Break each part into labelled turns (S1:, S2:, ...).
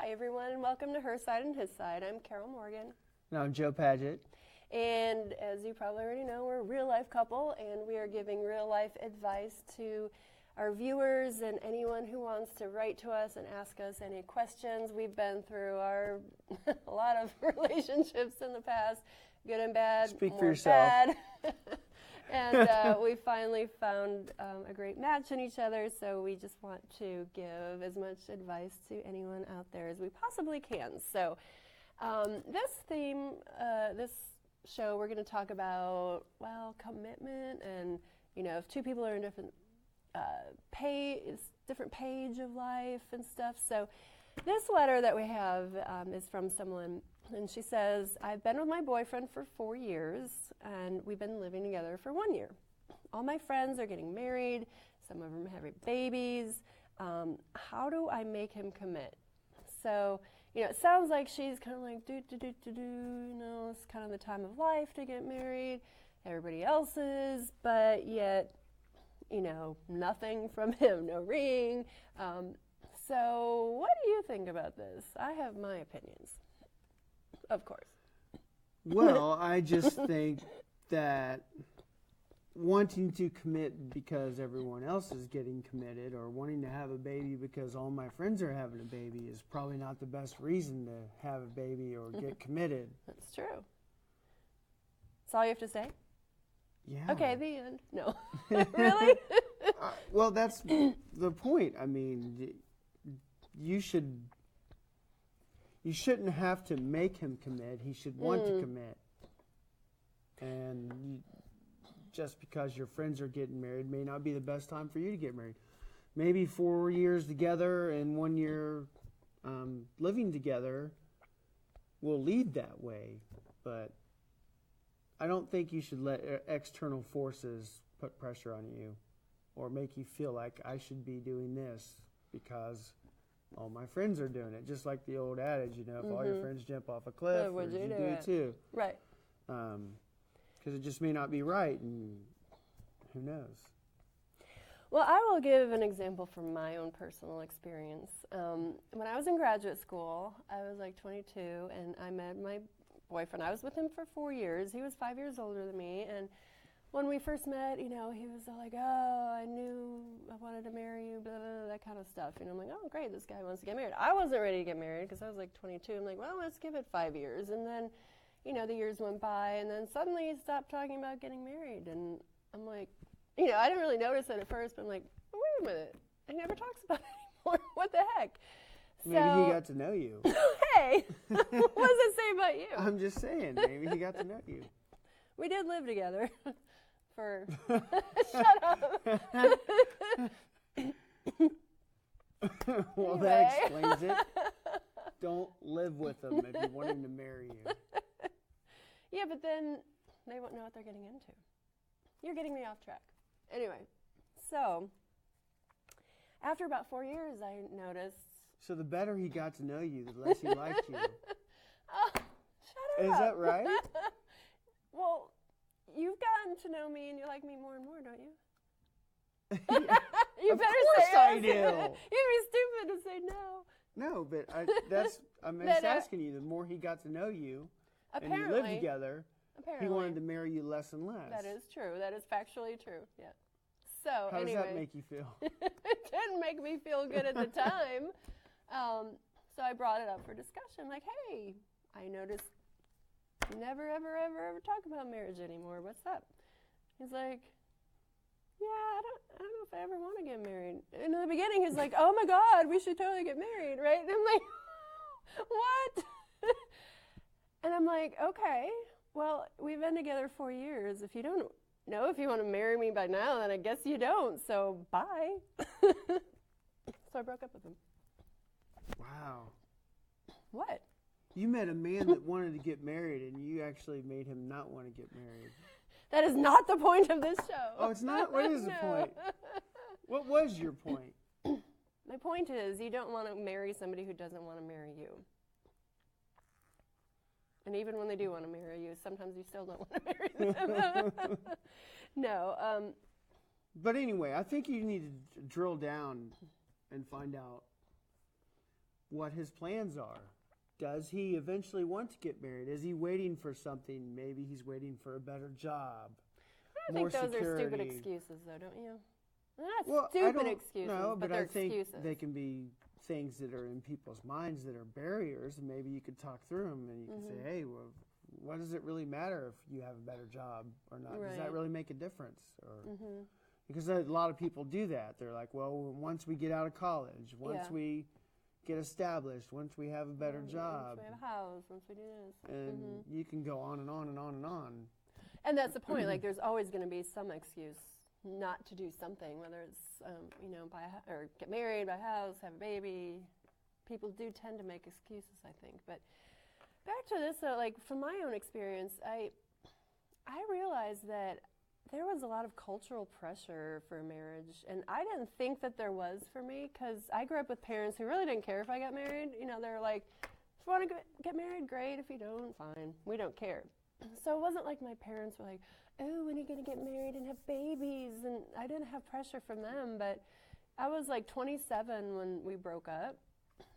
S1: Hi everyone, and welcome to Her Side and His Side. I'm Carol Morgan.
S2: And I'm Joe Padgitt.
S1: And as you probably already know, we're a real life couple, and we are giving real life advice to our viewers and anyone who wants to write to us and ask us any questions. We've been through a lot of relationships in the past, good and bad.
S2: Speak
S1: more
S2: for yourself.
S1: Bad. And we finally found a great match in each other, so we just want to give as much advice to anyone out there as we possibly can. So this show, we're going to talk about, commitment and, if two people are in different different page of life and stuff. So this letter that we have is from someone, and she says, I've been with my boyfriend for 4 years, and we've been living together for 1 year. All my friends are getting married. Some of them have babies. How do I make him commit? So, it sounds like she's kind of like, it's kind of the time of life to get married. Everybody else is, but yet, nothing from him, no ring. So what do you think about this? I have my opinions, of course.
S2: Well, I just think that wanting to commit because everyone else is getting committed, or wanting to have a baby because all my friends are having a baby, is probably not the best reason to have a baby or get committed.
S1: That's true. That's all you have to say?
S2: Yeah.
S1: Okay, the end. No. Really?
S2: Well, that's the point. I mean, you shouldn't have to make him commit. He should want to commit. And just because your friends are getting married may not be the best time for you to get married. Maybe 4 years together and 1 year living together will lead that way. But I don't think you should let external forces put pressure on you or make you feel like I should be doing this because all my friends are doing it. Just like the old adage, if all your friends jump off a cliff,
S1: would you do
S2: it too.
S1: Right.
S2: Because it just may not be right, and who knows.
S1: Well, I will give an example from my own personal experience. When I was in graduate school, I was like 22, and I met my boyfriend. I was with him for 4 years. He was 5 years older than me, and when we first met, he was like, oh, I knew I wanted to marry you, blah, blah, blah, that kind of stuff. I'm like, oh, great, this guy wants to get married. I wasn't ready to get married because I was like 22. I'm like, well, let's give it 5 years. And then, the years went by, and then suddenly he stopped talking about getting married. And I'm like, I didn't really notice it at first, but I'm like, oh, wait a minute. He never talks about it anymore. What the heck?
S2: Maybe he got to know you.
S1: Hey, what does it say about you?
S2: I'm just saying, maybe he got to know you.
S1: We did live together for... Shut up.
S2: Well, that explains it. Don't live with him if you want him to marry you.
S1: Yeah, but then they won't know what they're getting into. You're getting me off track. Anyway, so after about 4 years, I noticed...
S2: So the better he got to know you, the less he liked you.
S1: Oh, shut up.
S2: Is that right?
S1: Well, you've gotten to know me and you like me more and more, don't you? You
S2: Of
S1: better
S2: course
S1: say
S2: I
S1: yes.
S2: do.
S1: You'd be stupid to say no.
S2: No, but I'm just asking you, the more he got to know you and you lived together, he wanted to marry you less and less.
S1: That is true. That is factually true, yeah. So
S2: How
S1: anyway,
S2: does that make you feel?
S1: It didn't make me feel good at the time. So I brought it up for discussion. Like, hey, I noticed you never, ever talk about marriage anymore. What's up? He's like, yeah, I don't know if I ever want to get married. And in the beginning, he's like, oh my God, we should totally get married, right? And I'm like, what? And I'm like, okay, well, we've been together 4 years. If you don't know if you want to marry me by now, then I guess you don't. So bye. So I broke up with him.
S2: Wow.
S1: What?
S2: You met a man that wanted to get married, and you actually made him not want to get married.
S1: That is not the point of this show.
S2: Oh, it's not? What is the point? What was your point?
S1: My point is you don't want to marry somebody who doesn't want to marry you. And even when they do want to marry you, sometimes you still don't want to marry them. No.
S2: But anyway, I think you need to drill down and find out what his plans are. Does he eventually want to get married? Is he waiting for something? Maybe he's waiting for a better job.
S1: I
S2: more
S1: think those
S2: security.
S1: are stupid excuses, though, don't you? They're not
S2: Well,
S1: stupid excuses,
S2: no,
S1: but
S2: I
S1: they're
S2: think
S1: excuses.
S2: they can be things that are in people's minds that are barriers, and maybe you could talk through them, and you can say, hey, well, what does it really matter if you have a better job or not? Does that
S1: Right.
S2: really make a difference? Or because a lot of people do that. They're like, well, once we get out of college, once we get established, once we have a better job,
S1: Once we have a house, once we do this.
S2: and you can go on and on and on and on.
S1: And that's the point. Like, there's always going to be some excuse not to do something, whether it's, buy or get married, buy a house, have a baby. People do tend to make excuses, I think. But back to this, though, like, from my own experience, I realized that there was a lot of cultural pressure for marriage, and I didn't think that there was for me, because I grew up with parents who really didn't care if I got married. You know, they were like, if you want to get married, great. If you don't, fine. We don't care. So it wasn't like my parents were like, oh, when are you going to get married and have babies? And I didn't have pressure from them, but I was like 27 when we broke up,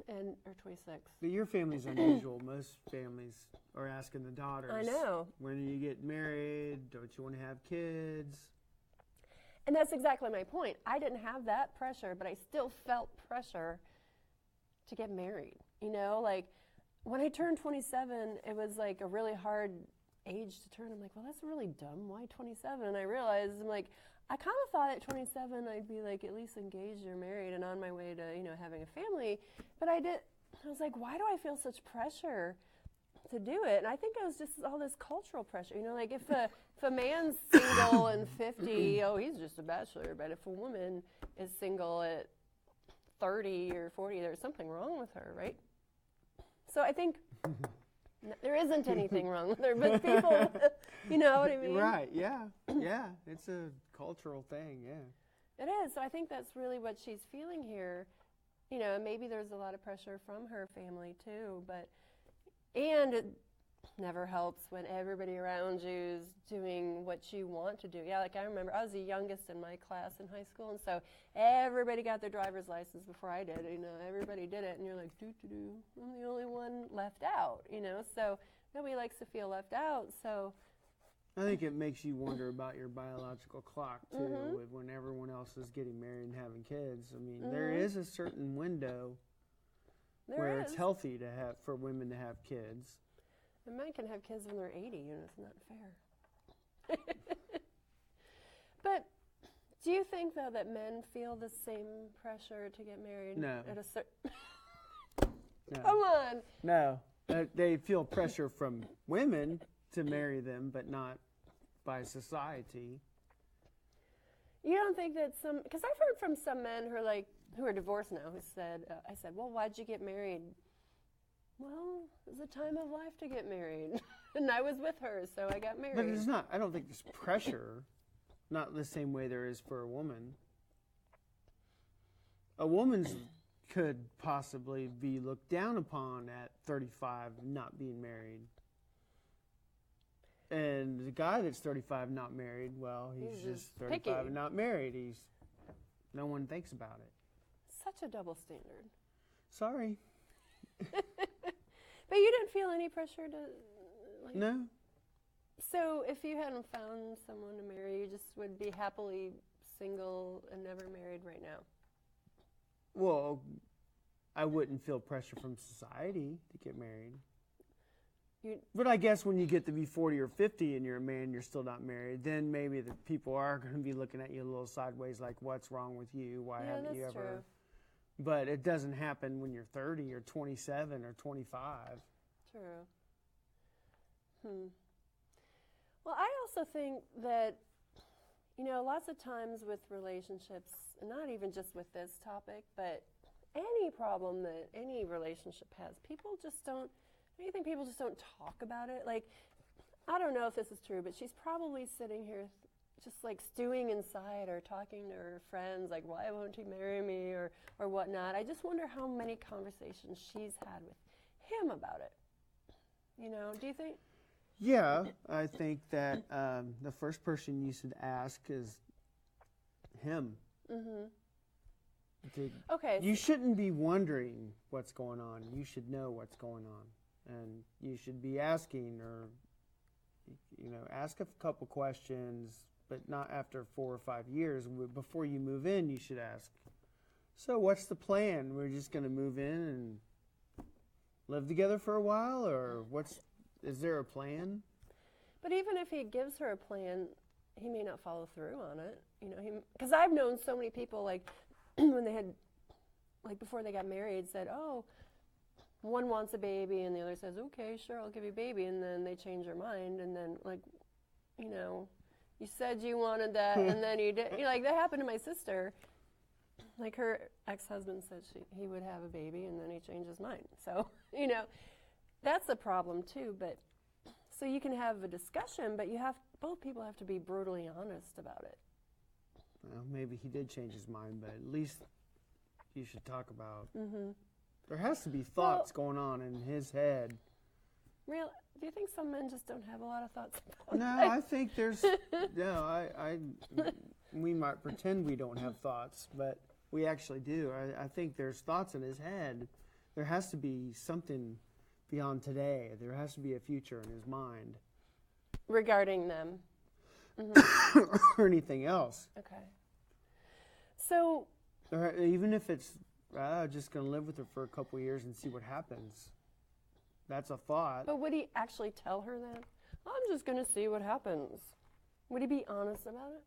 S1: or 26.
S2: But your family's unusual. Most families are asking the daughters,
S1: I know.
S2: when do you get married? Don't you want to have kids?
S1: And that's exactly my point. I didn't have that pressure, but I still felt pressure to get married. You know, like when I turned 27, it was like a really hard age to turn. I'm like, well, that's really dumb. Why 27? And I realized, I'm like, I kind of thought at 27 I'd be like at least engaged or married and on my way to, having a family. But I was like, why do I feel such pressure to do it? And I think it was just all this cultural pressure. You know, like if a man's single and 50, oh, he's just a bachelor. But if a woman is single at 30 or 40, there's something wrong with her, right? So I think there isn't anything wrong with her, but people, you know what I mean?
S2: Right, yeah. Yeah, it's a cultural thing, yeah.
S1: It is. So I think that's really what she's feeling here. You know, maybe there's a lot of pressure from her family too, and it never helps when everybody around you is doing what you want to do. Yeah, like I remember I was the youngest in my class in high school, and so everybody got their driver's license before I did. You know, everybody did it, and you're like, doo-doo-doo, I'm the only one left out, so nobody likes to feel left out, so.
S2: I think it makes you wonder about your biological clock, too, when everyone else is getting married and having kids. I mean, there is a certain window where it's healthy for women to have kids.
S1: And men can have kids when they're 80, and it's not fair. But do you think, though, that men feel the same pressure to get married?
S2: No.
S1: At a
S2: No.
S1: Come on.
S2: No. They feel pressure from women to marry them, but not by society.
S1: You don't think that because I've heard from some men who are divorced now, who said, I said, well, why'd you get married? Well, it was a time of life to get married. And I was with her, so I got married.
S2: But it's not, I don't think there's pressure, not the same way there is for a woman. A woman's could possibly be looked down upon at 35 not being married. And the guy that's 35 not married, well, he's just 35
S1: picky.
S2: and not married. No one thinks about it.
S1: Such a double standard.
S2: Sorry.
S1: But you didn't feel any pressure to,
S2: No.
S1: So if you hadn't found someone to marry, you just would be happily single and never married right now?
S2: Well, I wouldn't feel pressure from society to get married. But I guess when you get to be 40 or 50 and you're a man, you're still not married, then maybe the people are going to be looking at you a little sideways like, what's wrong with you? Why haven't you ever?
S1: True.
S2: But it doesn't happen when you're 30 or 27 or 25.
S1: True. Well, I also think that, lots of times with relationships, not even just with this topic, but any problem that any relationship has, people just don't talk about it. Like, I don't know if this is true, but she's probably sitting here just like stewing inside or talking to her friends, like, why won't he marry me or whatnot. I just wonder how many conversations she's had with him about it. Do you think?
S2: Yeah, I think that the first person you should ask is him.
S1: Okay.
S2: You shouldn't be wondering what's going on. You should know what's going on. And you should be asking or, ask a couple questions, but not after 4 or 5 years. Before you move in, you should ask, so what's the plan? We're just going to move in and live together for a while? Or is there a plan?
S1: But even if he gives her a plan, he may not follow through on it. Because I've known so many people, like, when they had, like, before they got married, said, oh, one wants a baby, and the other says, okay, sure, I'll give you a baby, and then they change their mind, and then, like, you said you wanted that, and then you did. Like, that happened to my sister. Like, her ex-husband said he would have a baby, and then he changed his mind. So, that's a problem, too, but, so you can have a discussion, but both people have to be brutally honest about it.
S2: Well, maybe he did change his mind, but at least you should talk about. There has to be thoughts going on in his head.
S1: Do you think some men just don't have a lot of thoughts about
S2: No,
S1: it?
S2: I think there's. We might pretend we don't have thoughts, but we actually do. I think there's thoughts in his head. There has to be something beyond today. There has to be a future in his mind.
S1: Regarding them.
S2: Or anything else.
S1: Okay. So.
S2: Even if it's just going to live with her for a couple of years and see what happens. That's a thought.
S1: But would he actually tell her that? I'm just going to see what happens. Would he be honest about it?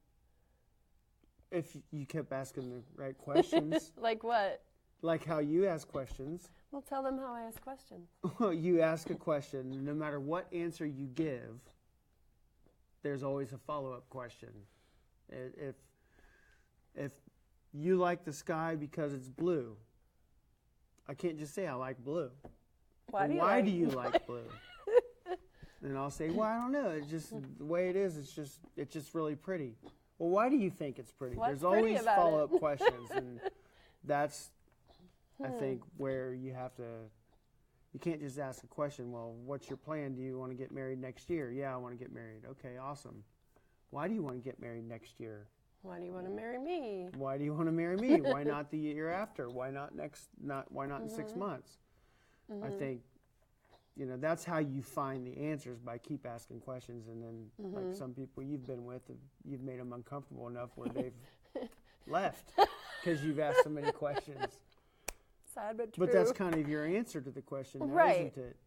S2: If you kept asking the right questions.
S1: Like what?
S2: Like how you ask questions.
S1: Well, tell them how I ask questions.
S2: You ask a question, and no matter what answer you give, there's always a follow-up question. If you like the sky because it's blue, I can't just say I like blue.
S1: Why do you
S2: like blue? And I'll say, well, I don't know. It's just the way it is. It's just really pretty. Well, why do you think it's pretty?
S1: What's
S2: There's always
S1: pretty about
S2: follow-up
S1: it?
S2: questions, and that's, I think, where you have to. You can't just ask a question. Well, what's your plan? Do you want to get married next year? Yeah, I want to get married. Okay, awesome. Why do you want to get married next year?
S1: Why do you want to marry me?
S2: Why do you want to marry me? Why not the year after? Why not Why not in 6 months? I think, that's how you find the answers, by keep asking questions, and then like some people you've been with, you've made them uncomfortable enough where they've left because you've asked so many questions.
S1: Sad but true.
S2: But that's kind of your answer to the question, now,
S1: right?
S2: Isn't it?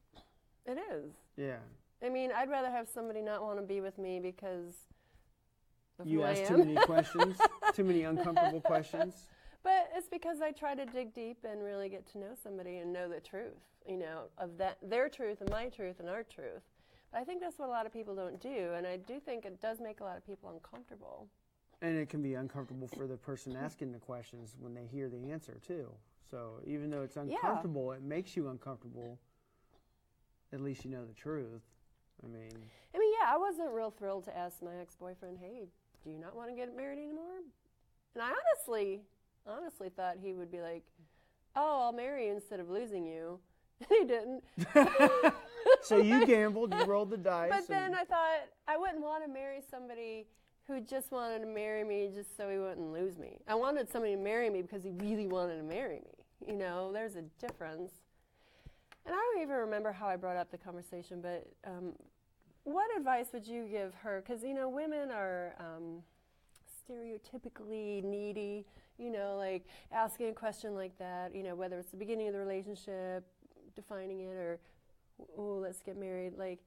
S1: It is.
S2: Yeah.
S1: I mean, I'd rather have somebody not want to be with me because of
S2: You
S1: who I
S2: ask
S1: am.
S2: too many questions, too many uncomfortable questions.
S1: But it's because I try to dig deep and really get to know somebody and know the truth, of their truth and my truth and our truth. But I think that's what a lot of people don't do, and I do think it does make a lot of people uncomfortable.
S2: And it can be uncomfortable for the person asking the questions when they hear the answer, too. So even though it's uncomfortable, it makes you uncomfortable. At least you know the truth. I mean,
S1: I wasn't real thrilled to ask my ex-boyfriend, hey, do you not want to get married anymore? And I honestly thought he would be like, oh, I'll marry you instead of losing you. And he didn't.
S2: So you gambled, you rolled the dice.
S1: But then I thought I wouldn't want to marry somebody who just wanted to marry me just so he wouldn't lose me. I wanted somebody to marry me because he really wanted to marry me. There's a difference. And I don't even remember how I brought up the conversation, but what advice would you give her? Because, women are stereotypically needy, like asking a question like that, whether it's the beginning of the relationship, defining it, or, oh, let's get married. Like,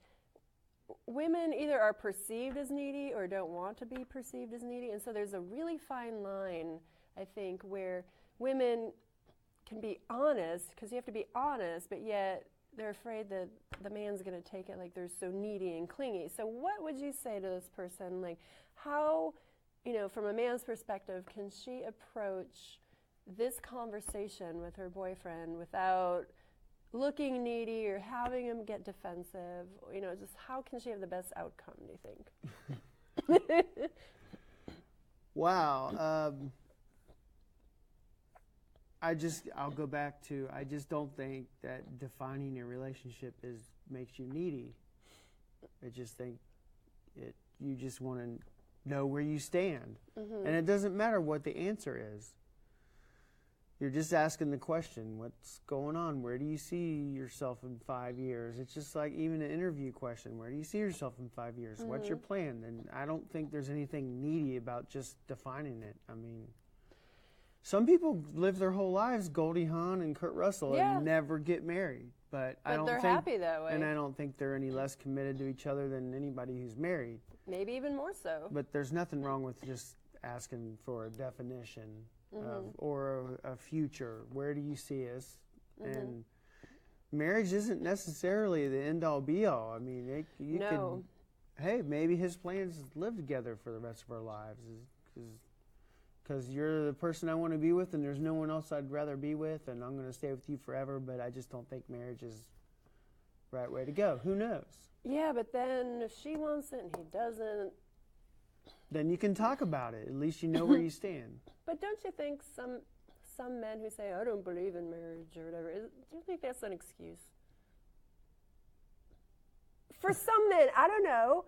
S1: women either are perceived as needy or don't want to be perceived as needy. And so there's a really fine line, I think, where women can be honest, because you have to be honest, but yet they're afraid that the man's going to take it like they're so needy and clingy. So what would you say to this person? Like, how, from a man's perspective, can she approach this conversation with her boyfriend without looking needy or having him get defensive? Just how can she have the best outcome, do you think?
S2: Wow. I'll go back to, I just don't think that defining a relationship makes you needy. I just think you just want to know where you stand. Mm-hmm. And it doesn't matter what the answer is. You're just asking the question, what's going on? Where do you see yourself in 5 years? It's just like even an interview question. Where do you see yourself in 5 years? What's your plan? And I don't think there's anything needy about just defining it. I mean, some people live their whole lives Goldie Hawn and Kurt Russell and never get married. But I don't
S1: they're
S2: think,
S1: happy that way.
S2: And I don't think they're any less committed to each other than anybody who's married.
S1: Maybe even more so.
S2: But there's nothing wrong with just asking for a definition or a future. Where do you see us? And marriage isn't necessarily the end-all, be-all. I mean, you could, hey, maybe his plan is to live together for the rest of our lives because you're the person I want to be with and there's no one else I'd rather be with and I'm going to stay with you forever, but I just don't think marriage is the right way to go. Who knows? Yeah,
S1: but then if she wants it and he doesn't,
S2: then you can talk about it. At least you know where you stand.
S1: But don't you think some men who say, I don't believe in marriage or whatever, do you think that's an excuse? For some men, I don't know.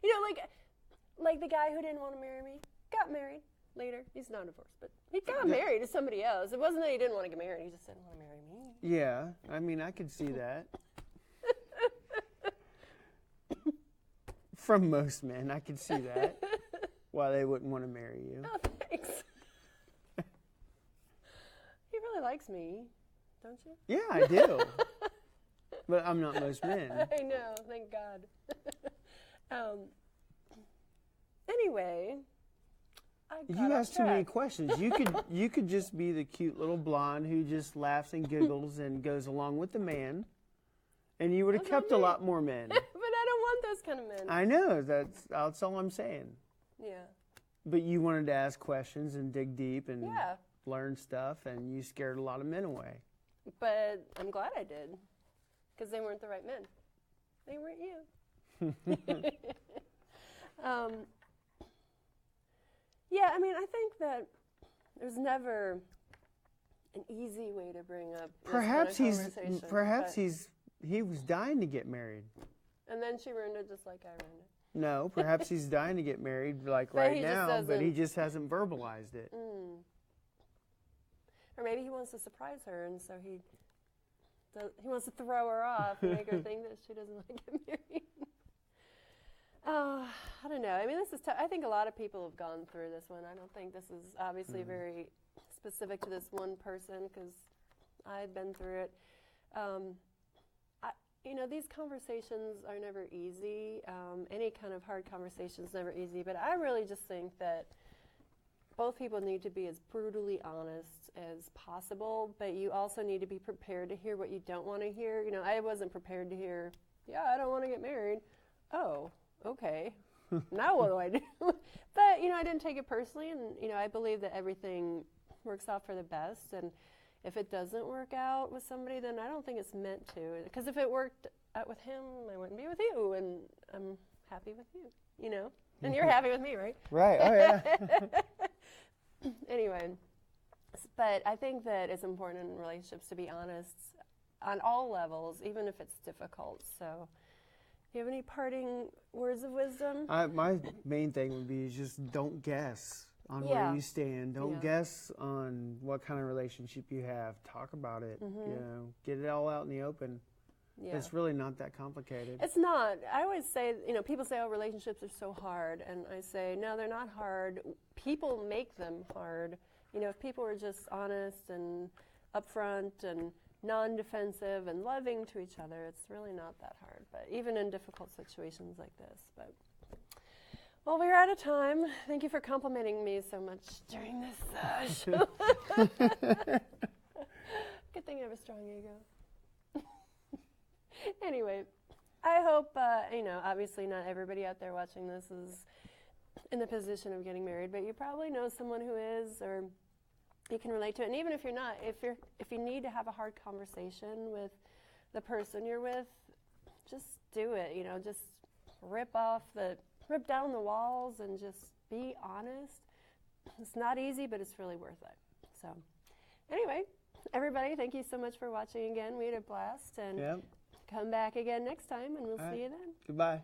S1: You know, like the guy who didn't want to marry me, got married later. He's not divorced, but he got married to somebody else. It wasn't that he didn't want to get married, he just didn't want to marry me.
S2: Yeah, I mean, I could see that. From most men, I could see that. Why they wouldn't want to marry you.
S1: Oh, thanks. He really likes me, don't you?
S2: Yeah, I do. But I'm not most men.
S1: I know, thank God. Anyway,
S2: you asked too many questions. You could just be the cute little blonde who just laughs and giggles and goes along with the man, and you would have kept a lot more men.
S1: But I don't want those kind of men.
S2: I know, that's all I'm saying.
S1: Yeah.
S2: But you wanted to ask questions and dig deep and learn stuff, and you scared a lot of men away.
S1: But I'm glad I did, because they weren't the right men. They weren't you. Yeah, I mean, I think that there's never an easy way to bring up
S2: Perhaps
S1: this kind of conversation.
S2: Perhaps he was dying to get married.
S1: And then she ruined it just like I ruined it.
S2: No, perhaps he's dying to get married like right now, but he just hasn't verbalized it.
S1: Or maybe he wants to surprise her, and so he wants to throw her off and make her think that she doesn't want to get married. I don't know. I mean, this is I think a lot of people have gone through this one. I don't think this is obviously very specific to this one person because I've been through it. You know, these conversations are never easy. Any kind of hard conversation is never easy. But I really just think that both people need to be as brutally honest as possible, but you also need to be prepared to hear what you don't want to hear. You know, I wasn't prepared to hear, I don't want to get married. Oh, okay. Now what do I do? But, you know, I didn't take it personally, and, you know, I believe that everything works out for the best, and if it doesn't work out with somebody, then I don't think it's meant to. Because if it worked out with him, I wouldn't be with you, and I'm happy with you, you know? And you're happy with me, right?
S2: Right, oh yeah.
S1: Anyway, but I think that it's important in relationships to be honest on all levels, even if it's difficult. So, do you have any parting words of wisdom?
S2: My main thing would be just don't guess on where you stand. Don't guess on what kind of relationship you have. Talk about it. You know, get it all out in the open. Yeah. It's really not that complicated.
S1: It's not. I always say, you know, people say, oh, relationships are so hard. And I say, no, they're not hard. People make them hard. You know, if people were just honest and upfront and non-defensive and loving to each other, it's really not that hard. But even in difficult situations like this. But well, we're out of time. Thank you for complimenting me so much during this show. Good thing I have a strong ego. Anyway, I hope, you know, obviously not everybody out there watching this is in the position of getting married, but you probably know someone who is, or you can relate to it. And even if you're not, if you need to have a hard conversation with the person you're with, just do it. You know, just rip down the walls and just be honest. It's not easy, but it's really worth it. So, anyway, everybody, thank you so much for watching again. We had a blast, and come back again next time, and we'll see you then.
S2: Goodbye.